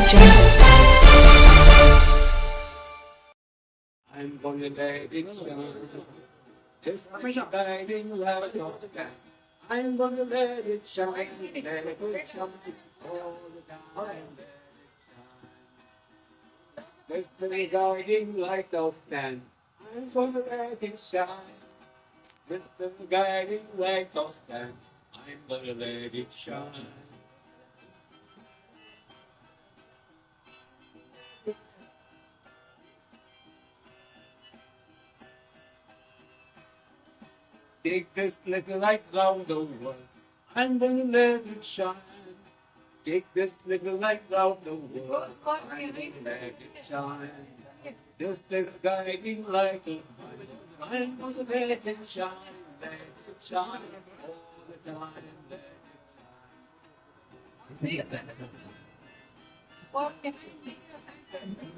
Jungle. I'm gonna let it shine. It's guiding light of the time. I'm gonna let it shine. Let it shine all the time. There's the guiding light of time. I'm gonna let it shine. There's the guiding light of time. I'm gonna let it shine. Take this little light round the world. I'm gonna let it shine. Take this little light round the world. I'm gonna let it shine. This little guiding light of mine. I'm gonna let it shine. Let it shine all the time. Let it shine.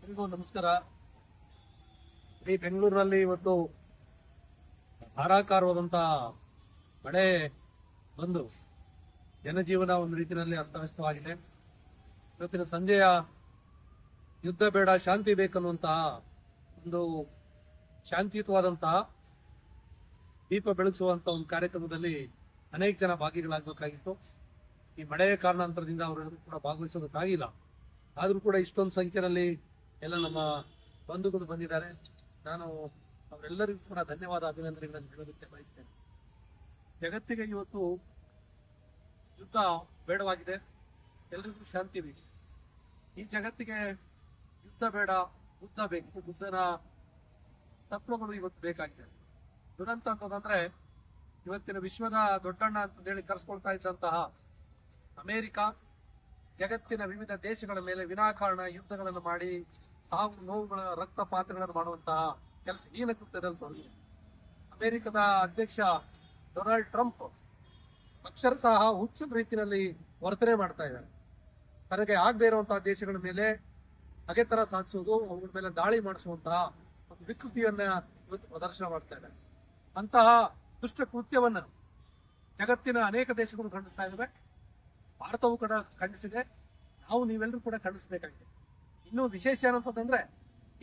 ಎಲ್ರಿಗೂ ನಮಸ್ಕಾರ. ಈ ಬೆಂಗಳೂರಿನಲ್ಲಿ ಇವತ್ತು ಧಾರಾಕಾರವಾದಂತಹ ಮಳೆ ಬಂದು ಜನಜೀವನ ಒಂದು ರೀತಿಯಲ್ಲಿ ಅಸ್ತವ್ಯಸ್ತವಾಗಿದೆ. ಇವತ್ತಿನ ಸಂಜೆಯ ಯುದ್ಧ ಬೇಡ ಶಾಂತಿ ಬೇಕನ್ನುವಂತಹ ಒಂದು ಶಾಂತಿಯುತವಾದಂತಹ ದೀಪ ಬೆಳಗಿಸುವಂತ ಒಂದು ಕಾರ್ಯಕ್ರಮದಲ್ಲಿ ಅನೇಕ ಜನ ಭಾಗಿಗಳಾಗಬೇಕಾಗಿತ್ತು. ಈ ಮಳೆಯ ಕಾರಣಾಂತರದಿಂದ ಅವರೆಲ್ಲರೂ ಕೂಡ ಭಾಗವಹಿಸೋದಕ್ಕಾಗಿಲ್ಲ. ಆದರೂ ಕೂಡ ಇಷ್ಟೊಂದು ಸಂಖ್ಯೆಯಲ್ಲಿ ಎಲ್ಲ ನಮ್ಮ ಬಂಧುಗಳು ಬಂದಿದ್ದಾರೆ. ನಾನು ಅವರೆಲ್ಲರಿಗೂ ಕೂಡ ಧನ್ಯವಾದ ಅಭಿನಂದನೆಗಳನ್ನು ಹೇಳೋದಕ್ಕೆ ಬಯಸ್ತೇನೆ. ಜಗತ್ತಿಗೆ ಇವತ್ತು ಯುದ್ಧ ಬೇಡವಾಗಿದೆ, ಎಲ್ರಿಗೂ ಶಾಂತಿ ಬೇಕು. ಈ ಜಗತ್ತಿಗೆ ಯುದ್ಧ ಬೇಡ, ಬುದ್ಧ ಬೇಕು. ಬುದ್ಧನ ತತ್ವಗಳು ಇವತ್ತು ಬೇಕಾಗಿದೆ. ದುರಂತ ಅಂತಂದ್ರೆ ಇವತ್ತಿನ ವಿಶ್ವದ ದೊಡ್ಡಣ್ಣ ಅಂತ ಹೇಳಿ ಕರೆಸ್ಕೊಳ್ತಾ ಇದ್ದಂತಹ ಅಮೆರಿಕ ಜಗತ್ತಿನ ವಿವಿಧ ದೇಶಗಳ ಮೇಲೆ ವಿನಾಕಾರಣ ಯುದ್ಧಗಳನ್ನು ಮಾಡಿ ಸಾವು ನೋವುಗಳ ರಕ್ತಪಾತಗಳನ್ನು ಮಾಡುವಂತಹ ಕೆಲಸ ಹೀನ ಕೃತ್ಯದಲ್ಲಿ ಅಮೆರಿಕದ ಅಧ್ಯಕ್ಷ ಡೊನಾಲ್ಡ್ ಟ್ರಂಪ್ ಅಕ್ಷರಶಃ ಹುಚ್ಚು ರೀತಿಯಲ್ಲಿ ವರ್ತನೆ ಮಾಡ್ತಾ ಇದ್ದಾರೆ. ತನಗೆ ಆಗದೆ ಇರುವಂತಹ ದೇಶಗಳ ಮೇಲೆ ಹಗೆತನ ಸಾಧಿಸುವುದು, ಅವುಗಳ ಮೇಲೆ ದಾಳಿ ಮಾಡಿಸುವಂತಹ ಒಂದು ವಿಕೃತಿಯನ್ನ ಇವತ್ತು ಪ್ರದರ್ಶನ ಮಾಡ್ತಾ ಇದ್ದಾರೆ. ಅಂತಹ ದುಷ್ಟ ಕೃತ್ಯವನ್ನ ಜಗತ್ತಿನ ಅನೇಕ ದೇಶಗಳು ಖಂಡಿಸ್ತಾ ಇದ್ದಾವೆ. ಭಾರತವು ಕೂಡ ಖಂಡಿಸಿದೆ. ನಾವು ನೀವೆಲ್ಲರೂ ಕೂಡ ಖಂಡಿಸಬೇಕಾಗಿದೆ. ಇನ್ನೂ ವಿಶೇಷ ಏನಂತಂದ್ರೆ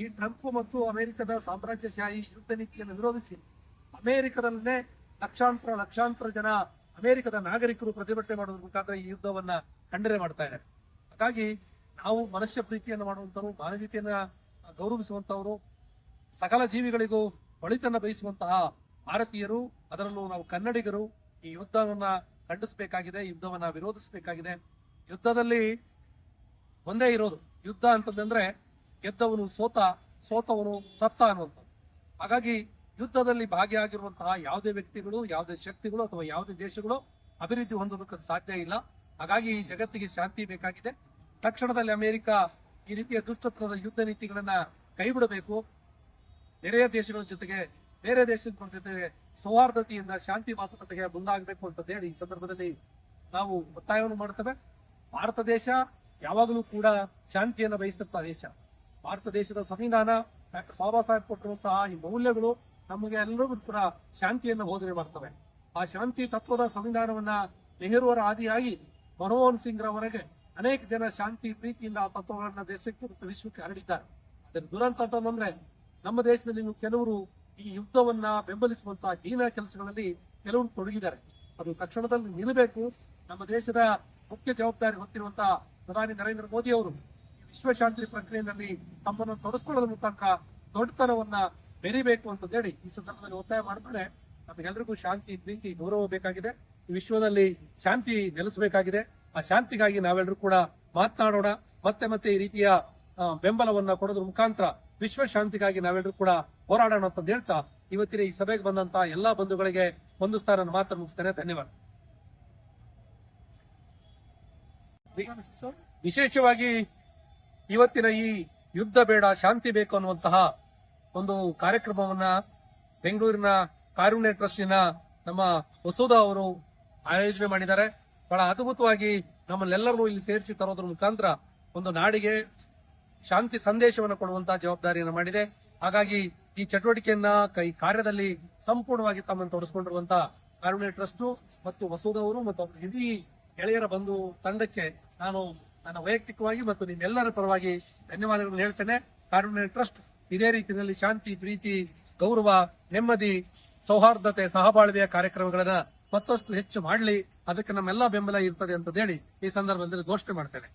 ಈ ಟ್ರಂಪ್ ಮತ್ತು ಅಮೆರಿಕದ ಸಾಮ್ರಾಜ್ಯಶಾಹಿ ಯುದ್ಧ ನೀತಿಯನ್ನು ವಿರೋಧಿಸಿ ಅಮೆರಿಕದಲ್ಲೇ ಲಕ್ಷಾಂತರ ಜನ ಅಮೆರಿಕದ ನಾಗರಿಕರು ಪ್ರತಿಭಟನೆ ಮಾಡೋದ್ರ ಮುಖಾಂತರ ಈ ಯುದ್ಧವನ್ನ ಖಂಡನೆ ಮಾಡ್ತಾ ಇದ್ದಾರೆ. ಹಾಗಾಗಿ ನಾವು ಮನುಷ್ಯ ಪ್ರೀತಿಯನ್ನು ಮಾಡುವಂತವರು, ಮಾನವೀಯತೆಯನ್ನ ಗೌರವಿಸುವಂತವರು, ಸಕಲ ಜೀವಿಗಳಿಗೂ ಒಳಿತನ್ನ ಬಯಸುವಂತಹ ಭಾರತೀಯರು, ಅದರಲ್ಲೂ ನಾವು ಕನ್ನಡಿಗರು ಈ ಯುದ್ಧವನ್ನ ಖಂಡಿಸಬೇಕಾಗಿದೆ, ಯುದ್ಧವನ್ನ ವಿರೋಧಿಸಬೇಕಾಗಿದೆ. ಯುದ್ಧದಲ್ಲಿ ಒಂದೇ ಇರೋದು, ಯುದ್ಧ ಅಂತಂದ್ರೆ ಗೆದ್ದವನು ಸೋತವನು ಸತ್ತ ಅನ್ನುವಂಥದ್ದು. ಹಾಗಾಗಿ ಯುದ್ಧದಲ್ಲಿ ಭಾಗಿಯಾಗಿರುವಂತಹ ಯಾವುದೇ ವ್ಯಕ್ತಿಗಳು, ಯಾವುದೇ ಶಕ್ತಿಗಳು ಅಥವಾ ಯಾವುದೇ ದೇಶಗಳು ಅಭಿವೃದ್ಧಿ ಹೊಂದೋದಕ್ಕೆ ಸಾಧ್ಯ ಇಲ್ಲ. ಹಾಗಾಗಿ ಈ ಜಗತ್ತಿಗೆ ಶಾಂತಿ ಬೇಕಾಗಿದೆ. ತಕ್ಷಣದಲ್ಲಿ ಅಮೆರಿಕ ಈ ರೀತಿಯ ದುಷ್ಟತನದ ಯುದ್ಧ ನೀತಿಗಳನ್ನ ಕೈಬಿಡಬೇಕು. ನೆರೆಯ ದೇಶಗಳ ಜೊತೆಗೆ, ಬೇರೆ ದೇಶಗಳ ಜೊತೆಗೆ ಸೌಹಾರ್ದತೆಯಿಂದ ಶಾಂತಿ ಮಾತುಕತೆಗೆ ಮುಂದಾಗಬೇಕು ಅಂತ ಹೇಳಿ ಈ ಸಂದರ್ಭದಲ್ಲಿ ನಾವು ಒತ್ತಾಯವನ್ನು ಮಾಡುತ್ತೇವೆ. ಭಾರತ ದೇಶ ಯಾವಾಗಲೂ ಕೂಡ ಶಾಂತಿಯನ್ನು ಬಯಸಿದಂತಹ ದೇಶ. ಭಾರತ ದೇಶದ ಸಂವಿಧಾನ, ಡಾಕ್ಟರ್ ಬಾಬಾ ಸಾಹೇಬ್ ಕೊಟ್ಟಿರುವಂತಹ ಈ ಮೌಲ್ಯಗಳು ನಮಗೆ ಎಲ್ಲರಿಗೂ ಕೂಡ ಶಾಂತಿಯನ್ನು ಬೋಧನೆ ಮಾಡ್ತವೆ. ಆ ಶಾಂತಿ ತತ್ವದ ಸಂವಿಧಾನವನ್ನ ನೆಹರುವರ ಆದಿಯಾಗಿ ಮನಮೋಹನ್ ಸಿಂಗ್ ರವರೆಗೆ ಅನೇಕ ಜನ ಶಾಂತಿ ಪ್ರೀತಿಯಿಂದ ಆ ತತ್ವಗಳನ್ನ ದೇಶಕ್ಕೆ ಮತ್ತು ವಿಶ್ವಕ್ಕೆ ಹರಡಿದ್ದಾರೆ. ಅದರ ದುರಂತ ಅಂತಂದ್ರೆ ನಮ್ಮ ದೇಶದಲ್ಲಿ ಕೆಲವರು ಈ ಯುದ್ಧವನ್ನ ಬೆಂಬಲಿಸುವಂತಹ ಹೀನ ಕೆಲಸಗಳಲ್ಲಿ ಕೆಲವರು ತೊಡಗಿದ್ದಾರೆ. ಅದು ತಕ್ಷಣದಲ್ಲಿ ನಿಲ್ಲಬೇಕು. ನಮ್ಮ ದೇಶದ ಮುಖ್ಯ ಜವಾಬ್ದಾರಿ ಹೊತ್ತಿರುವಂತಹ ಪ್ರಧಾನಿ ನರೇಂದ್ರ ಮೋದಿ ಅವರು ವಿಶ್ವಶಾಂತಿ ಪ್ರಕ್ರಿಯೆಯಲ್ಲಿ ತಮ್ಮನ್ನು ತೊಡಗಿಸಿಕೊಳ್ಳೋದ್ರ ಮುಖಾಂತರ ದೊಡ್ಡತನವನ್ನ ಬೆರಿಬೇಕು ಅಂತ ಹೇಳಿ ಈ ಸಂದರ್ಭದಲ್ಲಿ ಒತ್ತಾಯ ಮಾಡ್ತಾರೆ. ನಮಗೆಲ್ಲರಿಗೂ ಶಾಂತಿ, ಪ್ರೀತಿ, ಗೌರವ ಬೇಕಾಗಿದೆ. ಈ ವಿಶ್ವದಲ್ಲಿ ಶಾಂತಿ ನೆಲೆಸಬೇಕಾಗಿದೆ. ಆ ಶಾಂತಿಗಾಗಿ ನಾವೆಲ್ಲರೂ ಕೂಡ ಮಾತನಾಡೋಣ. ಮತ್ತೆ ಈ ರೀತಿಯ ಬೆಂಬಲವನ್ನ ಕೊಡೋದ್ರ ಮುಖಾಂತರ ವಿಶ್ವ ಶಾಂತಿಗಾಗಿ ನಾವೆಲ್ಲರೂ ಕೂಡ ಹೋರಾಡೋಣ ಅಂತ ಹೇಳ್ತಾ ಇವತ್ತಿನ ಈ ಸಭೆಗೆ ಬಂದಂತ ಎಲ್ಲಾ ಬಂಧುಗಳಿಗೆ ಹೊಂದಿಸ್ತಾ ನನ್ನ ಮಾತನ್ನು ಮುಗಿಸ್ತೇನೆ. ಧನ್ಯವಾದ. ವಿಶೇಷವಾಗಿ ಇವತ್ತಿನ ಈ ಯುದ್ಧ ಬೇಡ ಶಾಂತಿ ಬೇಕು ಅನ್ನುವಂತಹ ಒಂದು ಕಾರ್ಯಕ್ರಮವನ್ನ ಬೆಂಗಳೂರಿನ ಕಾರುಣ್ಯ ಟ್ರಸ್ಟಿನ ನಮ್ಮ ವಸುಧಾ ಅವರು ಆಯೋಜನೆ ಮಾಡಿದ್ದಾರೆ. ಬಹಳ ಅದ್ಭುತವಾಗಿ ನಮ್ಮನ್ನೆಲ್ಲರನ್ನೂ ಇಲ್ಲಿ ಸೇರಿಸಿ ತರೋದ್ರ ಮುಖಾಂತರ ಒಂದು ನಾಡಿಗೆ ಶಾಂತಿ ಸಂದೇಶವನ್ನು ಕೊಡುವಂತಹ ಜವಾಬ್ದಾರಿಯನ್ನು ಮಾಡಿದೆ. ಹಾಗಾಗಿ ಈ ಚಟುವಟಿಕೆಯನ್ನ ಈ ಕಾರ್ಯದಲ್ಲಿ ಸಂಪೂರ್ಣವಾಗಿ ತಮ್ಮನ್ನು ತೊಡಗಿಸಿಕೊಂಡಿರುವಂತಹ ಕಾರುಣ್ಯ ಟ್ರಸ್ಟ್ ಮತ್ತು ವಸುಧಾ ಅವರು ಮತ್ತು ಅವರ ಇಡೀ ಗೆಳೆಯರ ಬಂಧು ತಂಡಕ್ಕೆ ನಾನು ನನ್ನ ವೈಯಕ್ತಿಕವಾಗಿ ಮತ್ತು ನಿಮ್ಮೆಲ್ಲರ ಪರವಾಗಿ ಧನ್ಯವಾದಗಳನ್ನು ಹೇಳ್ತೇನೆ. ಕಾರುಣ್ಯ ಟ್ರಸ್ಟ್ ಇದೇ ರೀತಿಯಲ್ಲಿ ಶಾಂತಿ, ಪ್ರೀತಿ, ಗೌರವ, ನೆಮ್ಮದಿ, ಸೌಹಾರ್ದತೆ, ಸಹಬಾಳ್ವೆಯ ಕಾರ್ಯಕ್ರಮಗಳನ್ನ ಮತ್ತಷ್ಟು ಹೆಚ್ಚು ಮಾಡಲಿ. ಅದಕ್ಕೆ ನಮ್ಮೆಲ್ಲ ಬೆಂಬಲ ಇರ್ತದೆ ಅಂತ ಹೇಳಿ ಈ ಸಂದರ್ಭದಲ್ಲಿ ಘೋಷಣೆ ಮಾಡ್ತೇನೆ.